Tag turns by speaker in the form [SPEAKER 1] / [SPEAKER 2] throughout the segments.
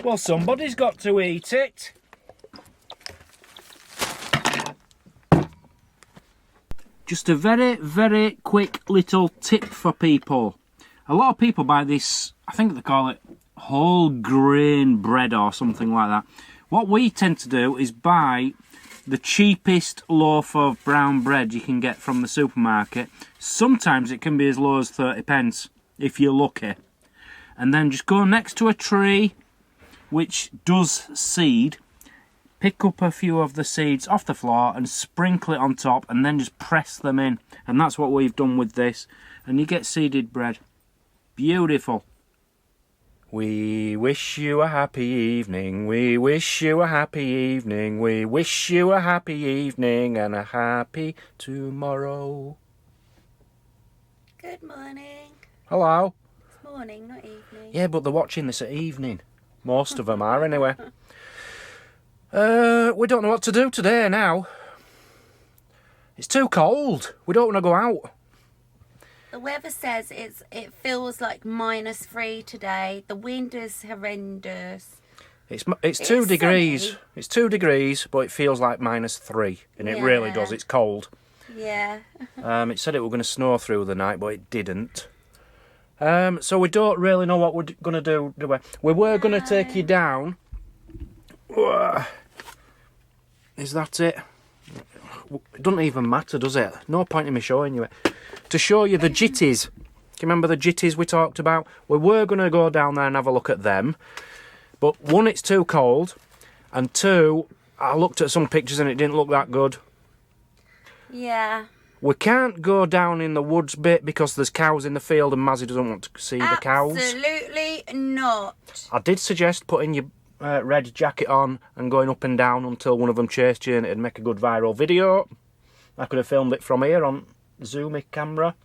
[SPEAKER 1] Well, somebody's got to eat it. Just a very, very quick little tip for people. A lot of people buy this, I think they call it whole grain bread or something like that. What we tend to do is buy the cheapest loaf of brown bread you can get from the supermarket. Sometimes it can be as low as 30 pence if you're lucky. And then just go next to a tree which does seed, pick up a few of the seeds off the floor and sprinkle it on top, and then just press them in. And that's what we've done with this, and you get seeded bread. Beautiful. We wish you a happy evening, we wish you a happy evening, we wish you a happy evening and a happy tomorrow.
[SPEAKER 2] Good morning.
[SPEAKER 1] Hello.
[SPEAKER 2] It's morning, not evening.
[SPEAKER 1] Yeah, but they're watching this at evening. Most of them are, anyway. We don't know what to do today now. It's too cold. We don't want to go out.
[SPEAKER 2] The weather says it feels like -3 today. The wind is horrendous.
[SPEAKER 1] It's 2 degrees.
[SPEAKER 2] sunny.
[SPEAKER 1] It's 2 degrees, but it feels like -3, and it really does. It's cold.
[SPEAKER 2] Yeah.
[SPEAKER 1] It said it were going to snow through the night, but it didn't. So we don't really know what we're going to do we? We were going to take you down. Is that it? It doesn't even matter, does it? No point in me showing you it. To show you the jitties. Do you remember the jitties we talked about? We were going to go down there and have a look at them. But one, it's too cold. And two, I looked at some pictures and it didn't look that good.
[SPEAKER 2] Yeah.
[SPEAKER 1] We can't go down in the woods bit because there's cows in the field and Mazzy doesn't want to see the cows.
[SPEAKER 2] Absolutely not.
[SPEAKER 1] I did suggest putting your red jacket on and going up and down until one of them chased you and it'd make a good viral video. I could have filmed it from here on zoomy camera.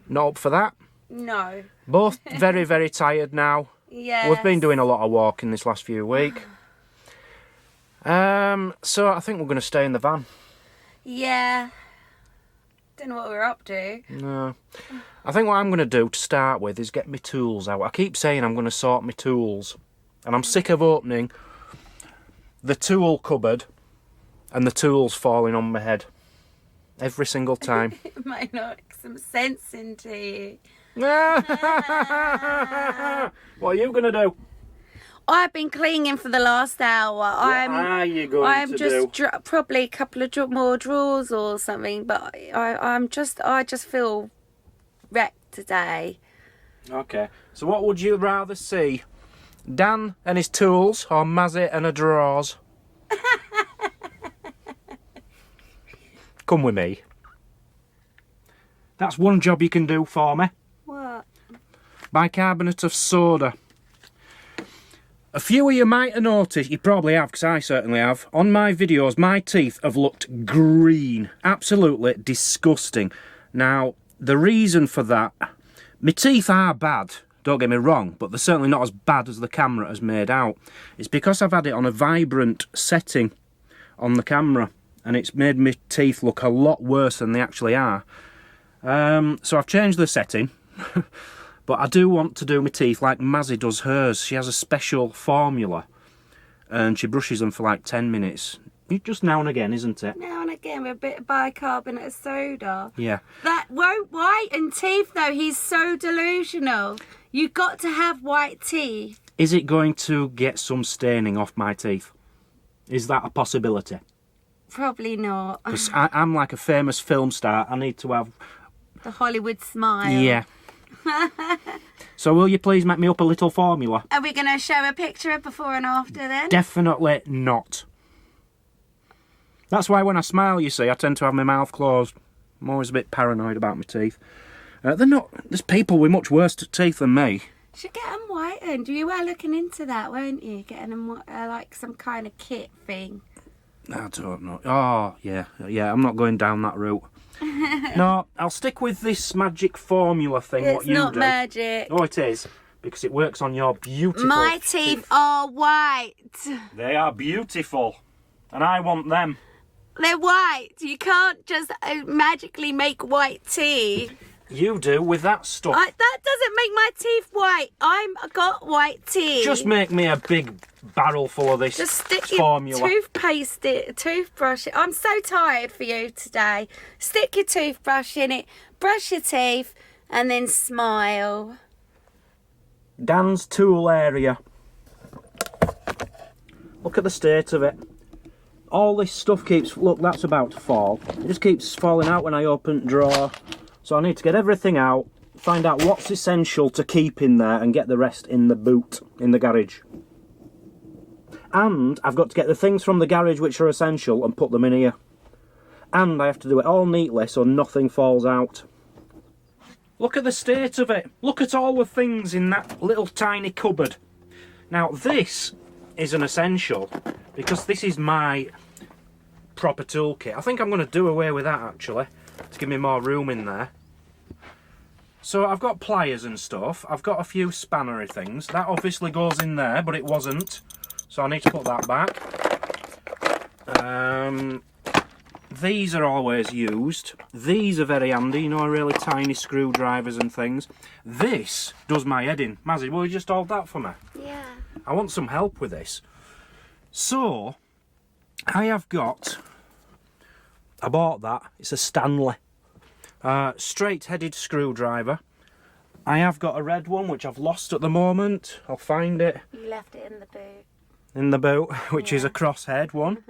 [SPEAKER 1] Not up for that.
[SPEAKER 2] No.
[SPEAKER 1] Both very, very tired now.
[SPEAKER 2] Yes.
[SPEAKER 1] We've been doing a lot of walking this last few weeks. So I think we're going to stay in the van.
[SPEAKER 2] Yeah. Don't know what we're up to.
[SPEAKER 1] No. I think what I'm going to do to start with is get my tools out. I keep saying I'm going to sort my tools. And I'm sick of opening the tool cupboard and the tools falling on my head. Every single time.
[SPEAKER 2] It might knock some sense into you.
[SPEAKER 1] What are you going to do?
[SPEAKER 2] I've been cleaning for the last hour.
[SPEAKER 1] What are you going to do?
[SPEAKER 2] Probably a couple of more drawers or something, but I just feel wrecked today.
[SPEAKER 1] Okay. So what would you rather see? Dan and his tools or Mazzy and her drawers? Come with me. That's one job you can do for me.
[SPEAKER 2] What?
[SPEAKER 1] Bicarbonate of soda. A few of you might have noticed, you probably have, because I certainly have, on my videos, my teeth have looked green. Absolutely disgusting. Now, the reason for that, my teeth are bad, don't get me wrong, but they're certainly not as bad as the camera has made out. It's because I've had it on a vibrant setting on the camera, and it's made my teeth look a lot worse than they actually are. So I've changed the setting. But I do want to do my teeth like Mazzy does hers. She has a special formula and she brushes them for like 10 minutes. Just now and again, isn't it?
[SPEAKER 2] Now and again with a bit of bicarbonate of soda.
[SPEAKER 1] Yeah.
[SPEAKER 2] That won't whiten teeth though. He's so delusional. You've got to have white teeth.
[SPEAKER 1] Is it going to get some staining off my teeth? Is that a possibility?
[SPEAKER 2] Probably not.
[SPEAKER 1] Because I'm like a famous film star. I need to have...
[SPEAKER 2] The Hollywood smile.
[SPEAKER 1] Yeah. So will you please make me up a little formula?
[SPEAKER 2] Are we going to show a picture of before and after then?
[SPEAKER 1] Definitely not. That's why when I smile, you see, I tend to have my mouth closed. I'm always a bit paranoid about my teeth. They're not... There's people with much worse teeth than me.
[SPEAKER 2] Should get them whitened. You were looking into that, weren't you? Getting them like some kind of kit thing.
[SPEAKER 1] I don't know. Oh, yeah. Yeah, I'm not going down that route. No, I'll stick with this magic formula thing.
[SPEAKER 2] It's
[SPEAKER 1] what you
[SPEAKER 2] not
[SPEAKER 1] do.
[SPEAKER 2] magic.
[SPEAKER 1] Oh, it is. Because it works on your beautiful
[SPEAKER 2] My teeth are white.
[SPEAKER 1] They are beautiful. And I want them.
[SPEAKER 2] They're white. You can't just magically make white teeth.
[SPEAKER 1] you do with that stuff.
[SPEAKER 2] That doesn't make my teeth white. I've got white teeth.
[SPEAKER 1] Just make me a big barrel full of this
[SPEAKER 2] Just stick
[SPEAKER 1] formula.
[SPEAKER 2] your toothbrush. I'm so tired for you today. Stick your toothbrush in it, brush your teeth, and then smile.
[SPEAKER 1] Dan's tool area. Look at the state of it. All this stuff keeps... Look, that's about to fall. It just keeps falling out when I open the drawer. So I need to get everything out, find out what's essential to keep in there and get the rest in the boot, in the garage. And I've got to get the things from the garage which are essential and put them in here. And I have to do it all neatly so nothing falls out. Look at the state of it. Look at all the things in that little tiny cupboard. Now this is an essential because this is my proper toolkit. I think I'm going to do away with that actually to give me more room in there. So I've got pliers and stuff. I've got a few spannery things. That obviously goes in there, but it wasn't. So I need to put that back. These are always used. These are very handy, you know, really tiny screwdrivers and things. This does my head in. Mazzy, will you just hold that for me?
[SPEAKER 2] Yeah.
[SPEAKER 1] I want some help with this. So, I have got... I bought that. It's a Stanley. Straight-headed screwdriver. I have got a red one, which I've lost at the moment. I'll find it.
[SPEAKER 2] You left it in the boot.
[SPEAKER 1] In the boot, which is a crosshead one.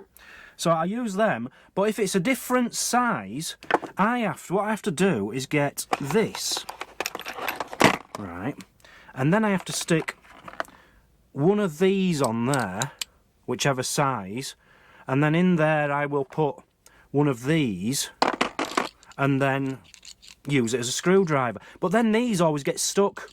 [SPEAKER 1] So I use them, but if it's a different size, what I have to do is get this, right, and then I have to stick one of these on there, whichever size, and then in there I will put one of these, and then use it as a screwdriver. But then these always get stuck,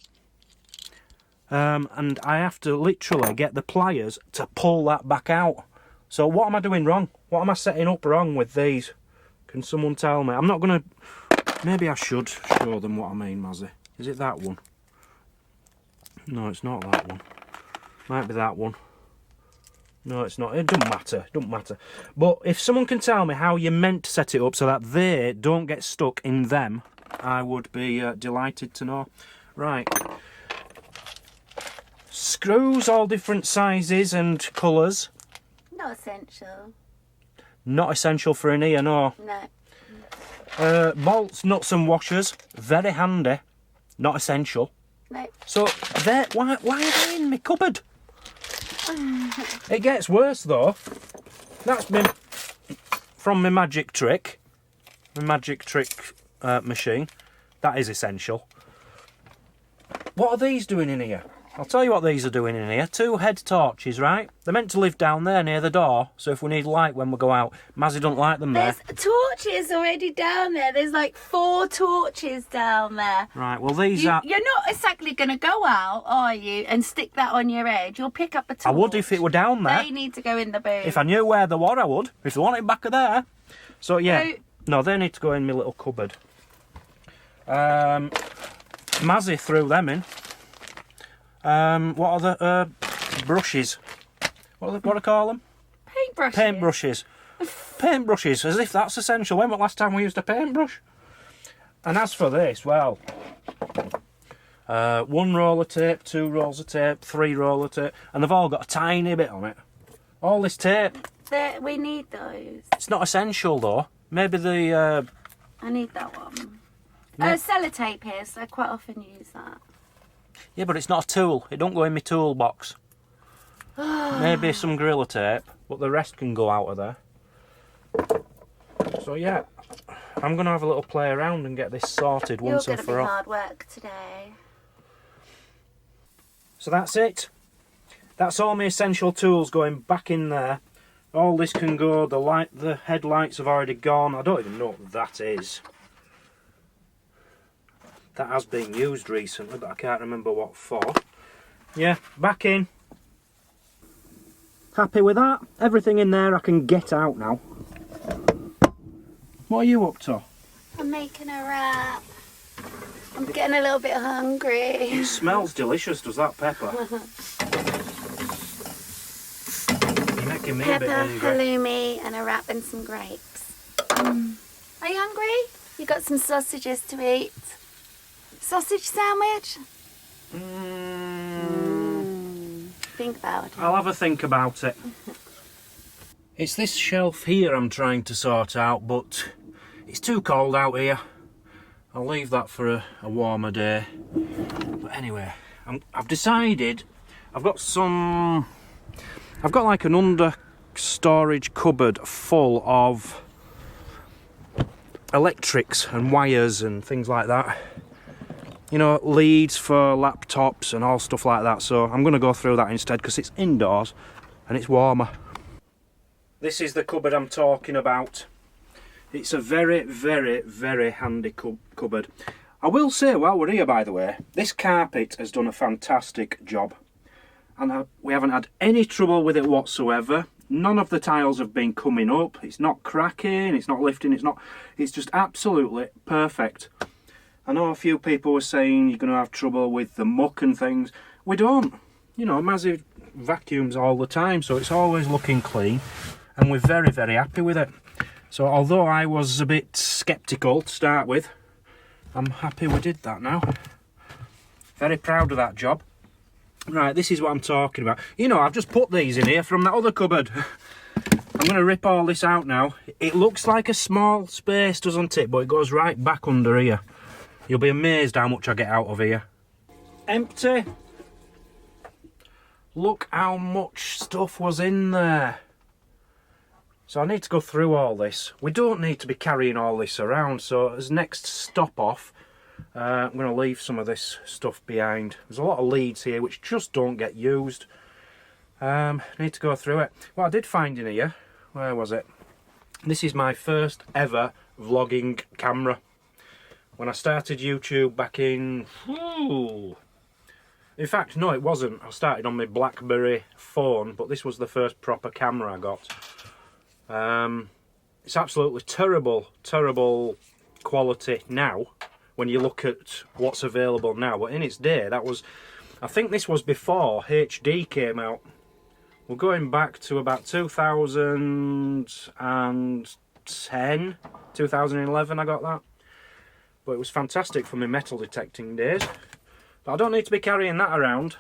[SPEAKER 1] and I have to literally get the pliers to pull that back out. So what am I doing wrong? What am I setting up wrong with these? Can someone tell me? I'm not going to... Maybe I should show them what I mean, Mazzy. Is it that one? No, it's not that one. Might be that one. No, it's not. It doesn't matter. It doesn't matter. But if someone can tell me how you're meant to set it up so that they don't get stuck in them, I would be delighted to know. Right. Screws, all different sizes and colours.
[SPEAKER 2] Not essential.
[SPEAKER 1] Not essential for an ear, no.
[SPEAKER 2] No.
[SPEAKER 1] Bolts, nuts and washers, very handy. Not essential.
[SPEAKER 2] No.
[SPEAKER 1] So, why are they in my cupboard? It gets worse though. That's from my magic trick. My magic trick machine. That is essential. What are these doing in here? I'll tell you what these are doing in here. 2 head torches, right? They're meant to live down there near the door, so if we need light when we go out. Mazzy don't like them there.
[SPEAKER 2] There's torches already down there. There's like 4 torches down there.
[SPEAKER 1] Right, well these are...
[SPEAKER 2] You're not exactly going to go out, are you, and stick that on your edge. You'll pick up a torch.
[SPEAKER 1] I would if it were down there.
[SPEAKER 2] They need to go in the boot.
[SPEAKER 1] If I knew where they were, I would. If they want it back of there. So yeah, no, they need to go in my little cupboard. Mazzy threw them in. What are the brushes? What do I call them?
[SPEAKER 2] Paintbrushes.
[SPEAKER 1] Paintbrushes. Paintbrushes, as if that's essential. When was the last time we used a paintbrush? And as for this, well, 1 roll of tape, 2 rolls of tape, 3 roll of tape, and they've all got a tiny bit on it. All this tape.
[SPEAKER 2] We need those.
[SPEAKER 1] It's not essential though. Maybe the...
[SPEAKER 2] I need that one.
[SPEAKER 1] Yeah.
[SPEAKER 2] Sellotape here, so I quite often use that.
[SPEAKER 1] Yeah, but it's not a tool. It don't go in my toolbox. Maybe some Gorilla tape, but the rest can go out of there. So yeah, I'm going to have a little play around and get this sorted once and for all.
[SPEAKER 2] You're going to be hard work today.
[SPEAKER 1] So that's it. That's all my essential tools going back in there. All this can go. The headlights have already gone. I don't even know what that is. That has been used recently, but I can't remember what for. Yeah, back in. Happy with that? Everything in there I can get out now. What are you up to?
[SPEAKER 2] I'm making a wrap. I'm getting a little bit hungry.
[SPEAKER 1] It smells delicious, does that pepper? You're making me a bit hungry.
[SPEAKER 2] Pepper, halloumi, and a wrap and some grapes. Are you hungry? You got some sausages to eat? Sausage sandwich? Think about it.
[SPEAKER 1] I'll have a think about it. It's this shelf here I'm trying to sort out, but it's too cold out here. I'll leave that for a warmer day. But anyway, I've decided I've got like an under storage cupboard full of electrics and wires and things like that. You know, leads for laptops and all stuff like that. So I'm going to go through that instead because it's indoors and it's warmer. This is the cupboard I'm talking about. It's a very, very, very handy cupboard. I will say, while we're here, by the way, this carpet has done a fantastic job. And we haven't had any trouble with it whatsoever. None of the tiles have been coming up. It's not cracking, it's not lifting, it's just absolutely perfect. I know a few people were saying you're going to have trouble with the muck and things. We don't. You know, massive vacuums all the time, so it's always looking clean. And we're very, very happy with it. So although I was a bit sceptical to start with, I'm happy we did that now. Very proud of that job. Right, this is what I'm talking about. You know, I've just put these in here from that other cupboard. I'm going to rip all this out now. It looks like a small space, doesn't it? But it goes right back under here. You'll be amazed how much I get out of here. Empty. Look how much stuff was in there. So I need to go through all this. We don't need to be carrying all this around, so as next stop off, I'm going to leave some of this stuff behind. There's a lot of leads here which just don't get used. Need to go through it. What I did find in here, where was it? This is my first ever vlogging camera. When I started YouTube back in... In fact, no, it wasn't. I started on my BlackBerry phone, but this was the first proper camera I got. It's absolutely terrible quality now when you look at what's available now, but in its day that was, I think this was before HD came out. We're going back to about 2010, 2011 I got that, but it was fantastic for my metal detecting days. But I don't need to be carrying that around.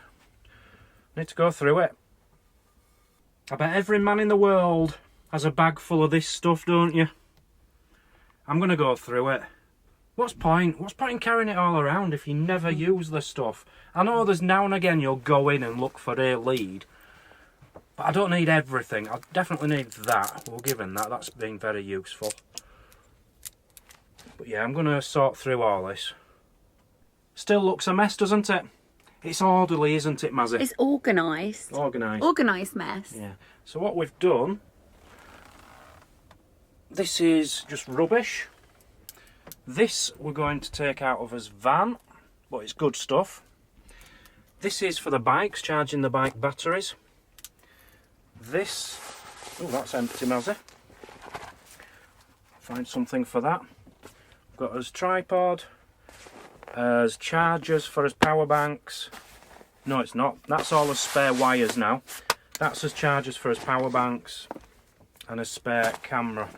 [SPEAKER 1] I need to go through it. I bet every man in the world has a bag full of this stuff, don't you? I'm going to go through it. What's point in carrying it all around if you never use the stuff? I know there's now and again you'll go in and look for a lead, but I don't need everything. I definitely need that. We'll give him that. That's been very useful. But yeah, I'm going to sort through all this. Still looks a mess, doesn't it? It's orderly, isn't it, Mazzy?
[SPEAKER 2] It's organised.
[SPEAKER 1] Organised.
[SPEAKER 2] Organised mess.
[SPEAKER 1] Yeah. So what we've done... This is just rubbish. This we're going to take out of his van, but it's good stuff. This is for the bikes, charging the bike batteries. This, oh, that's empty, Mazzy. Find something for that. Got his tripod, as chargers for his power banks. No, it's not. That's all his spare wires now. That's his chargers for his power banks and his spare camera.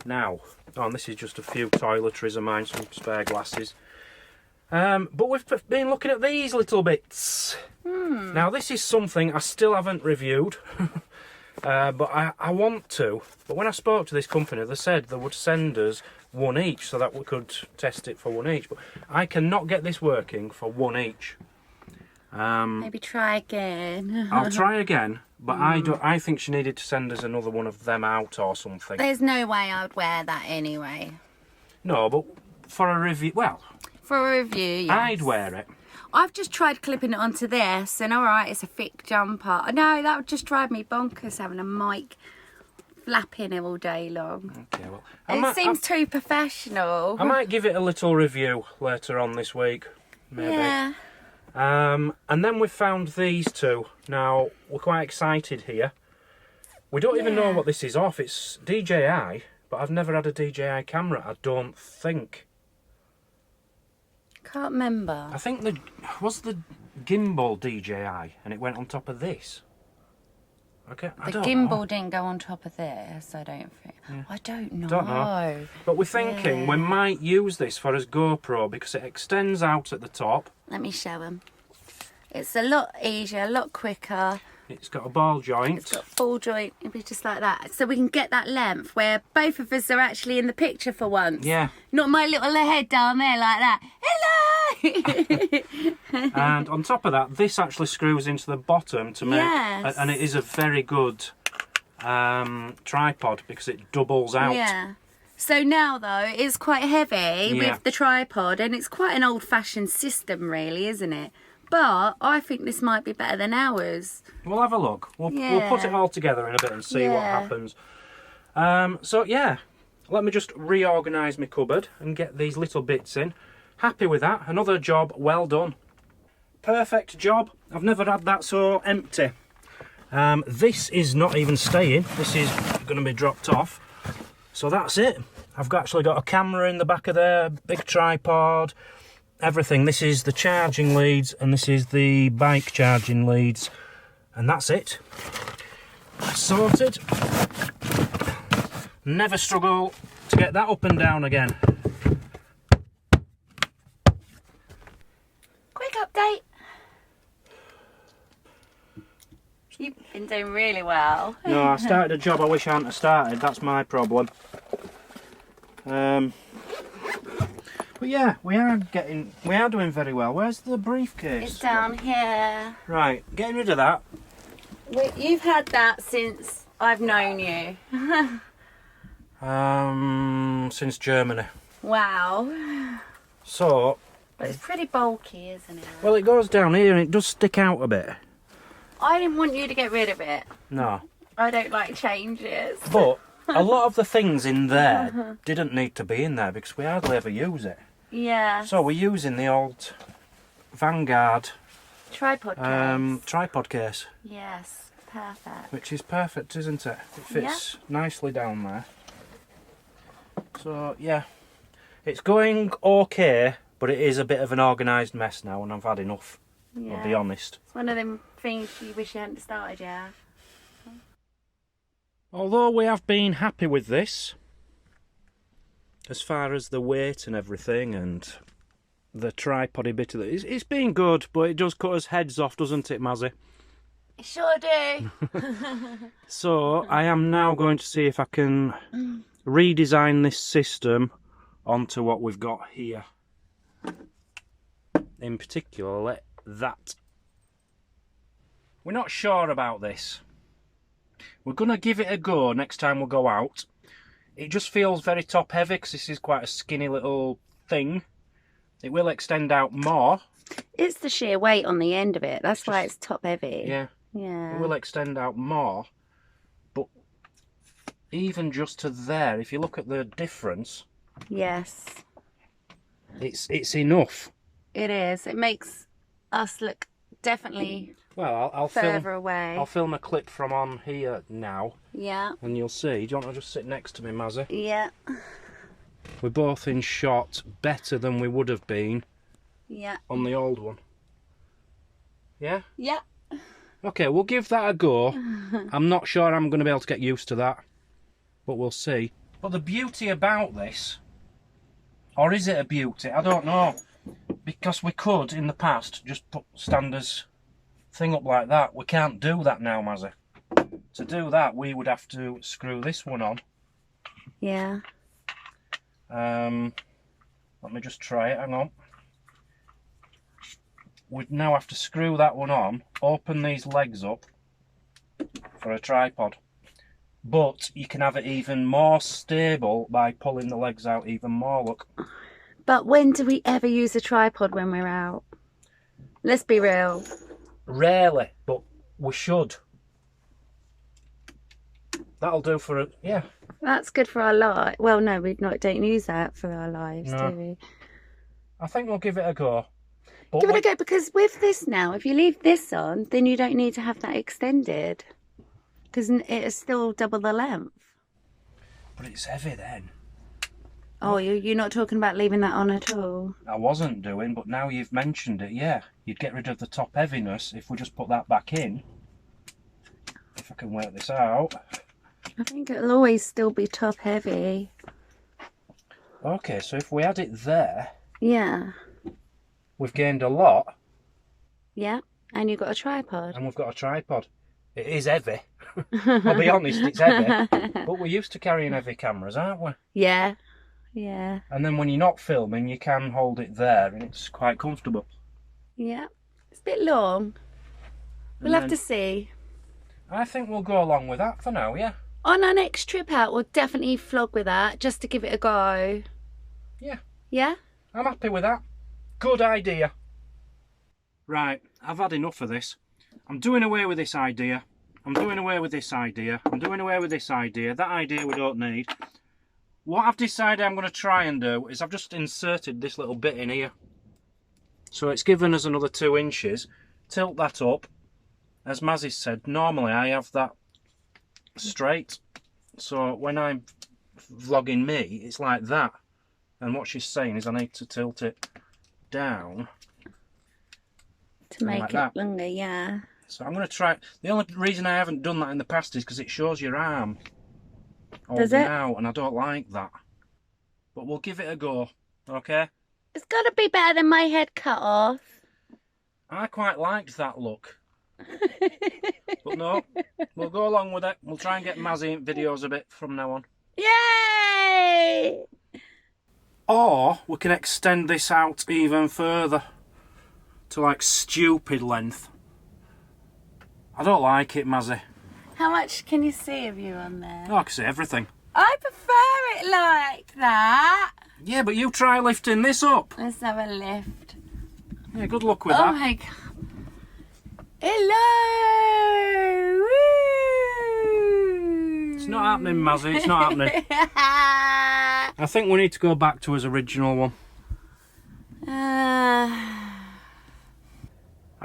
[SPEAKER 1] Now, and this is just a few toiletries of mine, some spare glasses. But we've been looking at these little bits. Now, this is something I still haven't reviewed, but I want to. But when I spoke to this company, they said they would send us one each so that we could test it for one each. But I cannot get this working for one each.
[SPEAKER 2] Maybe try again.
[SPEAKER 1] I'll try again. But I think she needed to send us another one of them out or something.
[SPEAKER 2] There's no way I would wear that anyway.
[SPEAKER 1] No, but for a review, well...
[SPEAKER 2] For a review, yes.
[SPEAKER 1] I'd wear it.
[SPEAKER 2] I've just tried clipping it onto this, and alright, it's a thick jumper. No, that would just drive me bonkers, having a mic flapping all day long.
[SPEAKER 1] Okay, well...
[SPEAKER 2] It seems too professional.
[SPEAKER 1] I might give it a little review later on this week, maybe.
[SPEAKER 2] Yeah.
[SPEAKER 1] And then we found these two. Now, we're quite excited here. We don't even know what this is off. It's DJI, but I've never had a DJI camera, I don't think.
[SPEAKER 2] Can't remember.
[SPEAKER 1] I think was the gimbal DJI, and it went on top of this. Okay,
[SPEAKER 2] The gimbal didn't go on top of this, I don't think. Yeah. I don't know.
[SPEAKER 1] But we're thinking we might use this for as GoPro because it extends out at the top.
[SPEAKER 2] Let me show them. It's a lot easier, a lot quicker.
[SPEAKER 1] It's got a ball joint.
[SPEAKER 2] It's got a ball joint. It'll be just like that. So we can get that length where both of us are actually in the picture for once.
[SPEAKER 1] Yeah.
[SPEAKER 2] Not my little head down there like that. Hello!
[SPEAKER 1] And on top of that, this actually screws into the bottom to make...
[SPEAKER 2] Yes.
[SPEAKER 1] And it is a very good tripod because it doubles out.
[SPEAKER 2] Yeah. So now, though, it's quite heavy with the tripod, and it's quite an old-fashioned system, really, isn't it? But I think this might be better than ours.
[SPEAKER 1] We'll have a look. We'll put it all together in a bit and see what happens. So, yeah, let me just reorganise my cupboard and get these little bits in. Happy with that. Another job well done. Perfect job. I've never had that so empty. This is not even staying. This is going to be dropped off. So that's it. I've actually got a camera in the back of there, big tripod, everything. This is the charging leads and this is the bike charging leads. And that's it. Sorted. Never struggle to get that up and down again.
[SPEAKER 2] Quick update. You've been doing really well.
[SPEAKER 1] No, I started a job I wish I hadn't have started. That's my problem. But yeah, we are doing very well. Where's the briefcase?
[SPEAKER 2] It's down here.
[SPEAKER 1] Right, getting rid of that.
[SPEAKER 2] You've had that since I've known you.
[SPEAKER 1] Since Germany.
[SPEAKER 2] Wow.
[SPEAKER 1] So.
[SPEAKER 2] But it's pretty bulky, isn't it?
[SPEAKER 1] Well, it goes down here and it does stick out a bit.
[SPEAKER 2] I didn't want you to get rid of it.
[SPEAKER 1] No.
[SPEAKER 2] I don't like changes.
[SPEAKER 1] But a lot of the things in there didn't need to be in there because we hardly ever use it.
[SPEAKER 2] Yeah.
[SPEAKER 1] So we're using the old Vanguard
[SPEAKER 2] tripod
[SPEAKER 1] case.
[SPEAKER 2] Yes, perfect.
[SPEAKER 1] Which is perfect, isn't it? It fits nicely down there. So yeah, it's going okay, but it is a bit of an organised mess now, and I've had enough. Yeah. I'll be honest.
[SPEAKER 2] It's one of them things you wish you hadn't started, yeah.
[SPEAKER 1] Although we have been happy with this, as far as the weight and everything, and the tripody bit of it, it's been good, but it does cut us heads off, doesn't it, Mazzy?
[SPEAKER 2] It sure do.
[SPEAKER 1] So I am now going to see if I can redesign this system onto what we've got here. In particular, that. We're not sure about this. We're going to give it a go next time we go out. It just feels very top heavy because this is quite a skinny little thing. It will extend out more.
[SPEAKER 2] It's the sheer weight on the end of it. That's why it's top heavy.
[SPEAKER 1] Yeah.
[SPEAKER 2] Yeah.
[SPEAKER 1] It will extend out more. But even just to there, if you look at the difference.
[SPEAKER 2] Yes.
[SPEAKER 1] It's enough.
[SPEAKER 2] It is. It makes us look definitely
[SPEAKER 1] I'll
[SPEAKER 2] further away.
[SPEAKER 1] I'll film a clip from on here now.
[SPEAKER 2] Yeah.
[SPEAKER 1] And you'll see. Do you want to just sit next to me, Mazzy?
[SPEAKER 2] Yeah.
[SPEAKER 1] We're both in shot better than we would have been.
[SPEAKER 2] Yeah.
[SPEAKER 1] On the old one. Yeah?
[SPEAKER 2] Yeah.
[SPEAKER 1] Okay, we'll give that a go. I'm not sure I'm going to be able to get used to that. But we'll see. But the beauty about this, or is it a beauty? I don't know. Because we could, in the past, just put Stander's thing up like that. We can't do that now, Mazzy. To do that, we would have to screw this one on.
[SPEAKER 2] Yeah.
[SPEAKER 1] Let me just try it, hang on. We'd now have to screw that one on, open these legs up for a tripod. But you can have it even more stable by pulling the legs out even more, look.
[SPEAKER 2] But when do we ever use a tripod when we're out? Let's be real.
[SPEAKER 1] Rarely, but we should. That'll do for it, yeah.
[SPEAKER 2] That's good for our life. Well, no, we don't use that for our lives, do we?
[SPEAKER 1] I think we'll give it a go. But
[SPEAKER 2] give it a go, because with this now, if you leave this on, then you don't need to have that extended. Because it is still double the length.
[SPEAKER 1] But it's heavy then.
[SPEAKER 2] Oh, you're not talking about leaving that on at all?
[SPEAKER 1] I wasn't doing, but now you've mentioned it, yeah. You'd get rid of the top heaviness if we just put that back in. if I can work this out.
[SPEAKER 2] I think it'll always still be top heavy.
[SPEAKER 1] Okay, so if we had it there,
[SPEAKER 2] Yeah.
[SPEAKER 1] we've gained a lot.
[SPEAKER 2] Yeah, and you've got a tripod.
[SPEAKER 1] And we've got a tripod. It is heavy. I'll be honest, it's heavy. But we're used to carrying heavy cameras, aren't we?
[SPEAKER 2] Yeah, yeah.
[SPEAKER 1] And then when you're not filming, you can hold it there and it's quite comfortable.
[SPEAKER 2] Yeah, it's a bit long. We'll have to see.
[SPEAKER 1] I think we'll go along with that for now, yeah?
[SPEAKER 2] On our next trip out, we'll definitely vlog with that, just to give it a go.
[SPEAKER 1] Yeah.
[SPEAKER 2] Yeah?
[SPEAKER 1] I'm happy with that. Good idea. Right, I've had enough of this. I'm doing away with this idea. I'm doing away with this idea. I'm doing away with this idea. That idea we don't need. What I've decided I'm going to try and do is I've just inserted this little bit in here. So it's given us another 2 inches. Tilt that up. As Mazzy said, normally I have that straight. So when I'm vlogging me, it's like that. And what she's saying is I need to tilt it down.
[SPEAKER 2] To make
[SPEAKER 1] like
[SPEAKER 2] it
[SPEAKER 1] that.
[SPEAKER 2] longer, yeah.
[SPEAKER 1] So I'm going to try. The only reason I haven't done that in the past is because it shows your arm
[SPEAKER 2] Does
[SPEAKER 1] holding
[SPEAKER 2] it?
[SPEAKER 1] out, and I don't like that. But we'll give it a go, okay?
[SPEAKER 2] It's got to be better than my head cut off.
[SPEAKER 1] I quite liked that look. But no, we'll go along with it. We'll try and get Mazzy in videos a bit from now on.
[SPEAKER 2] Yay!
[SPEAKER 1] Or we can extend this out even further to like stupid length. I don't like it, Mazzy.
[SPEAKER 2] How much can you see of you on there?
[SPEAKER 1] Oh, I can see everything.
[SPEAKER 2] I prefer it like that.
[SPEAKER 1] Yeah, but you try lifting this up.
[SPEAKER 2] Let's have a lift.
[SPEAKER 1] Yeah, good luck with
[SPEAKER 2] Oh
[SPEAKER 1] that.
[SPEAKER 2] my god. Hello! Woo!
[SPEAKER 1] It's not happening, Mazzy. It's not happening. I think we need to go back to his original one. I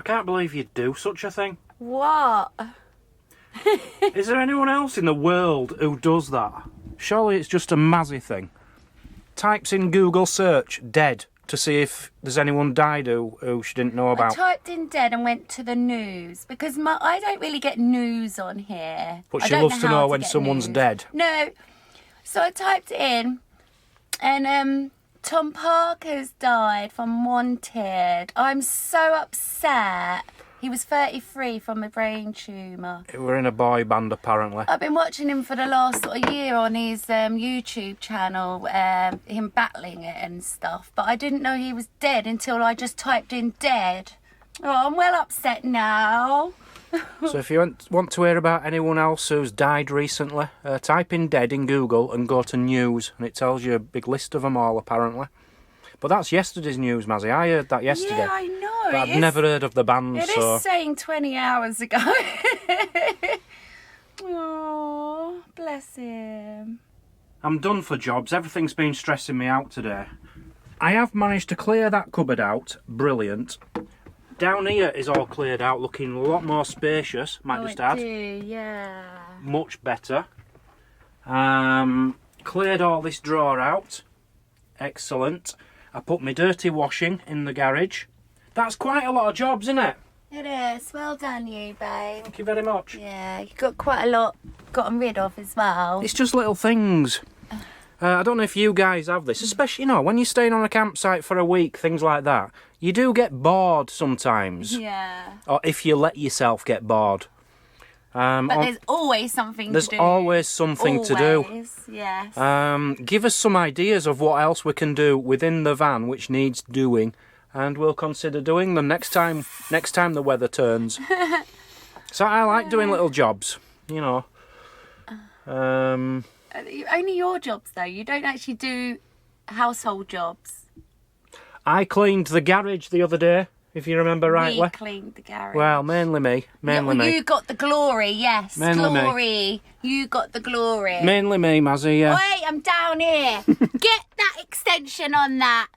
[SPEAKER 1] can't believe you'd do such a thing.
[SPEAKER 2] What?
[SPEAKER 1] Is there anyone else in the world who does that? Surely it's just a Mazzy thing. Types in Google search dead to see if there's anyone died who she didn't know
[SPEAKER 2] I
[SPEAKER 1] about.
[SPEAKER 2] typed in dead and went to the news because I don't really get news on here.
[SPEAKER 1] But
[SPEAKER 2] I
[SPEAKER 1] she
[SPEAKER 2] don't
[SPEAKER 1] loves to
[SPEAKER 2] how
[SPEAKER 1] know when
[SPEAKER 2] get
[SPEAKER 1] someone's
[SPEAKER 2] news.
[SPEAKER 1] dead.
[SPEAKER 2] No. So I typed it in and Tom Parker's died from Wanted. I'm so upset. He was 33 from a brain tumour.
[SPEAKER 1] We're in a boy band, apparently.
[SPEAKER 2] I've been watching him for the last sort of year on his YouTube channel, him battling it and stuff. But I didn't know he was dead until I just typed in dead. Oh, I'm well upset now.
[SPEAKER 1] So if you want to hear about anyone else who's died recently, type in dead in Google and go to news, and it tells you a big list of them all, apparently. But that's yesterday's news, Mazzy. I heard that yesterday.
[SPEAKER 2] Yeah, I know.
[SPEAKER 1] But I've never heard of the band,
[SPEAKER 2] It
[SPEAKER 1] so...
[SPEAKER 2] is saying 20 hours ago. Oh, bless him.
[SPEAKER 1] I'm done for jobs. Everything's been stressing me out today. I have managed to clear that cupboard out. Brilliant. Down here is all cleared out, looking a lot more spacious, might just add.
[SPEAKER 2] Yeah.
[SPEAKER 1] Much better. Cleared all this drawer out. Excellent. I put my dirty washing in the garage. That's quite a lot of jobs, isn't it?
[SPEAKER 2] It is. Well done, you, babe.
[SPEAKER 1] Thank you very much.
[SPEAKER 2] Yeah, you got quite a lot gotten rid of as well.
[SPEAKER 1] It's just little things. I don't know if you guys have this, especially, when you're staying on a campsite for a week, things like that. You do get bored sometimes.
[SPEAKER 2] Yeah.
[SPEAKER 1] Or if you let yourself get bored.
[SPEAKER 2] But there's always something to do.
[SPEAKER 1] There's always something to do.
[SPEAKER 2] Yes.
[SPEAKER 1] Give us some ideas of what else we can do within the van which needs doing, and we'll consider doing them next time the weather turns. So I like doing little jobs,
[SPEAKER 2] Only your jobs, though. You don't actually do household jobs.
[SPEAKER 1] I cleaned the garage the other day, if you remember rightly.
[SPEAKER 2] We cleaned the garage.
[SPEAKER 1] Well, mainly me.
[SPEAKER 2] You got the glory, yes.
[SPEAKER 1] Mainly me.
[SPEAKER 2] Glory. You got the glory.
[SPEAKER 1] Mainly me, Mazzy, yeah.
[SPEAKER 2] Wait, I'm down here. Get that extension on that.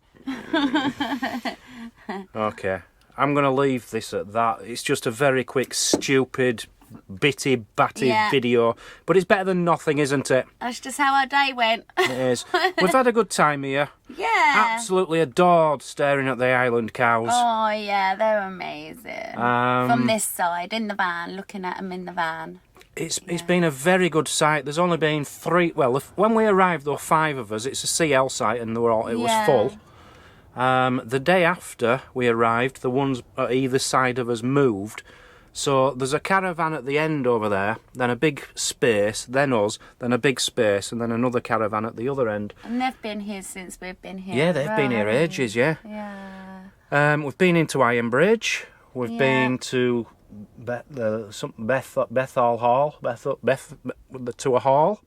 [SPEAKER 1] Okay, I'm going to leave this at that. It's just a very quick, stupid, bitty-batty video. But it's better than nothing, isn't it?
[SPEAKER 2] That's just how our day went.
[SPEAKER 1] It is. We've had a good time here.
[SPEAKER 2] Yeah.
[SPEAKER 1] Absolutely adored staring at the island cows.
[SPEAKER 2] Oh, yeah, they're amazing. From this side, in the van, looking at them in the van.
[SPEAKER 1] It's been a very good site. There's only been 3. Well, when we arrived, there were 5 of us. It's a CL site, and it was full. The day after we arrived, the ones at either side of us moved. So there's a caravan at the end over there, then a big space, then us, then a big space, and then another caravan at the other end.
[SPEAKER 2] And they've been here since we've been here.
[SPEAKER 1] Yeah, they've been here ages. Yeah.
[SPEAKER 2] Yeah.
[SPEAKER 1] We've been into Iron Bridge. We've been to Bethall Hall, to a hall.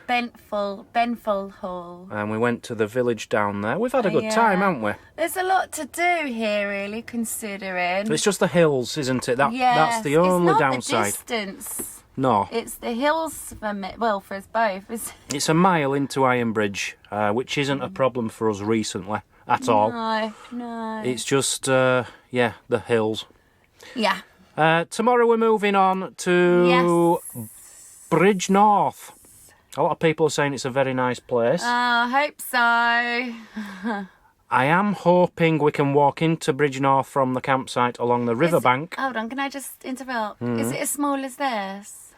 [SPEAKER 2] Benful Hall.
[SPEAKER 1] And we went to the village down there. We've had a good time, haven't we?
[SPEAKER 2] There's a lot to do here, really, considering.
[SPEAKER 1] It's just the hills, isn't it? That's the only downside.
[SPEAKER 2] It's not the distance.
[SPEAKER 1] No.
[SPEAKER 2] It's the hills for me. Well, for us both.
[SPEAKER 1] It's a mile into Iron Bridge, which isn't a problem for us recently at all.
[SPEAKER 2] No.
[SPEAKER 1] It's just, the hills.
[SPEAKER 2] Yeah.
[SPEAKER 1] Tomorrow we're moving on to Bridge North. A lot of people are saying it's a very nice place.
[SPEAKER 2] I hope so.
[SPEAKER 1] I am hoping we can walk into Bridge North from the campsite along the riverbank.
[SPEAKER 2] Hold on, can I just interrupt? Is it as small as this?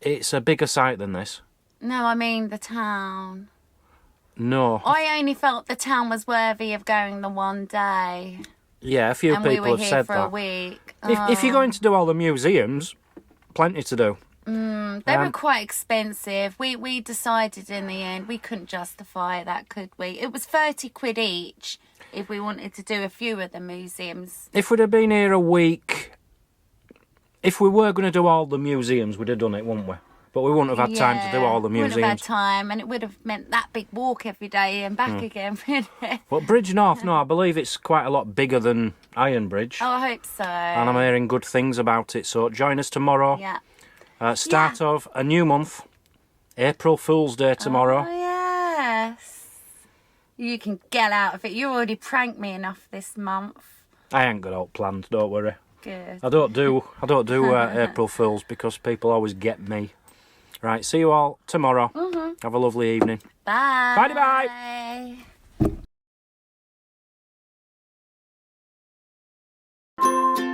[SPEAKER 1] It's a bigger site than this.
[SPEAKER 2] No, I mean the town.
[SPEAKER 1] No.
[SPEAKER 2] I only felt the town was worthy of going the one day.
[SPEAKER 1] Yeah, a few people have said that.
[SPEAKER 2] And we were here for a week.
[SPEAKER 1] If you're going to do all the museums, plenty to do.
[SPEAKER 2] They were quite expensive. We decided in the end we couldn't justify that, could we? It was 30 quid each if we wanted to do a few of the museums.
[SPEAKER 1] If we'd have been here a week, if we were going to do all the museums, we'd have done it, wouldn't we? But we wouldn't have had time to do all the museums.
[SPEAKER 2] Wouldn't have had time, and it would have meant that big walk every day and back again, wouldn't it?
[SPEAKER 1] But Bridge North, no, I believe it's quite a lot bigger than Iron Bridge.
[SPEAKER 2] Oh, I hope so.
[SPEAKER 1] And I'm hearing good things about it, so join us tomorrow.
[SPEAKER 2] Yeah.
[SPEAKER 1] Start of a new month. April Fool's Day tomorrow.
[SPEAKER 2] Oh, yes. You can get out of it. You already pranked me enough this month.
[SPEAKER 1] I ain't got all planned, don't worry.
[SPEAKER 2] Good.
[SPEAKER 1] I don't do April Fools because people always get me. Right, see you all tomorrow. Have a lovely evening.
[SPEAKER 2] Bye.
[SPEAKER 1] Bye.